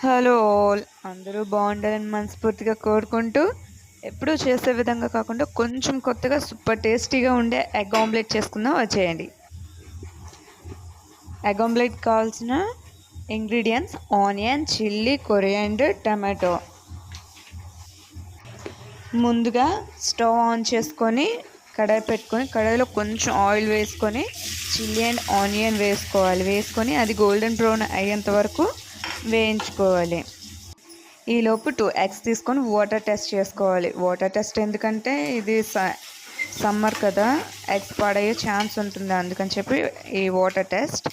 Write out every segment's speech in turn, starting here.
Hello all, అందరూ బాగుండాలని మనస్ఫూర్తిగా కోరుకుంటూ ఎప్పుడూ చేసే విధంగా కాకుండా కొంచెం కొత్తగా సూపర్ టేస్టీగా ఉండే ఎగ్ ఆమ్లెట్ చేసుకుందాం వచ్చేయండి. ఎగ్ ఆమ్లెట్ కావాల్సిన ingredients: onion, chilli, coriander, tomato. ముందుగా స్టవ్ ఆన్ చేసుకొని కడాయి పెట్టుకొని కడాయిలో కొంచెం ఆయిల్ వేసుకొని చిల్లీ అండ్ ఆనియన్ వేసుకొని అది గోల్డెన్ బ్రౌన్ అయ్యేంత వరకు వేయించుకోవాలి. ఈలోపు 2 ఎగ్స్ తీసుకొని వాటర్ టెస్ట్ చేసుకోవాలి. వాటర్ టెస్ట్ ఎందుకంటే ఇది సమ్మర్ కదా, ఎగ్స్ పాడయ్యే ఛాన్స్ ఉంటుంది, అందుకని చెప్పి ఈ వాటర్ టెస్ట్.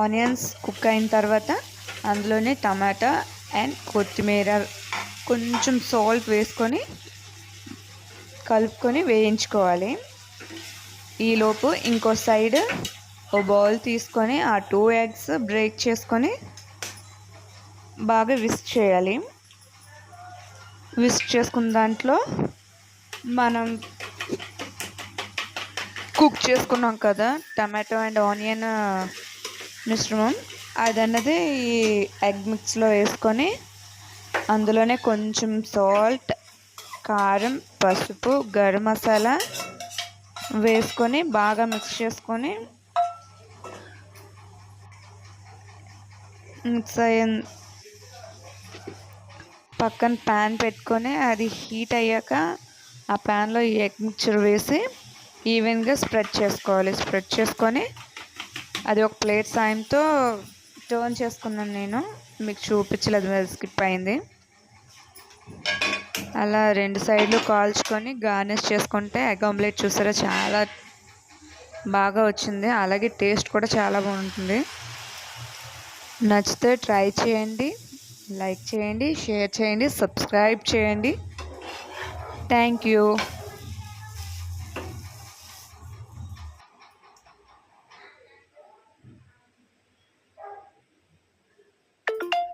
ఆనియన్స్ కుక్ అయిన తర్వాత అందులోనే టమాటా అండ్ కొత్తిమీర, కొంచెం సాల్ట్ వేసుకొని కలుపుకొని వేయించుకోవాలి. ఈలోపు ఇంకో సైడ్ ఓ బౌల్ తీసుకొని ఆ 2 ఎగ్స్ బ్రేక్ చేసుకొని బాగా విస్క్ చేయాలి. విస్క్ చేసుకున్న దాంట్లో మనం కుక్ చేసుకున్నాం కదా టమాటో అండ్ ఆనియన్ మిశ్రమం, అదన్నది ఈ ఎగ్ మిక్స్లో వేసుకొని అందులోనే కొంచెం సాల్ట్, కారం, పసుపు, గరం మసాలా వేసుకొని బాగా మిక్స్ చేసుకొని మిక్స్ పక్కన ప్యాన్ పెట్టుకొని అది హీట్ అయ్యాక ఆ ప్యాన్లో ఈ ఎగ్ మిక్చర్ వేసి ఈవెన్గా స్ప్రెడ్ చేసుకొని అది ఒక ప్లేట్ సాయంతో టర్న్ చేసుకున్నాను. నేను మీకు చూపించలేదు, స్కిప్ అయింది. అలా 2 సైడ్లు కాల్చుకొని గార్నిష్ చేసుకుంటే ఎగ్ ఆమ్లెట్ చూసారా చాలా బాగా వచ్చింది, అలాగే టేస్ట్ కూడా చాలా బాగుంటుంది. నచ్చితే ట్రై చేయండి, లైక్ చేయండి, షేర్ చేయండి, సబ్స్క్రైబ్ చేయండి. Thank you.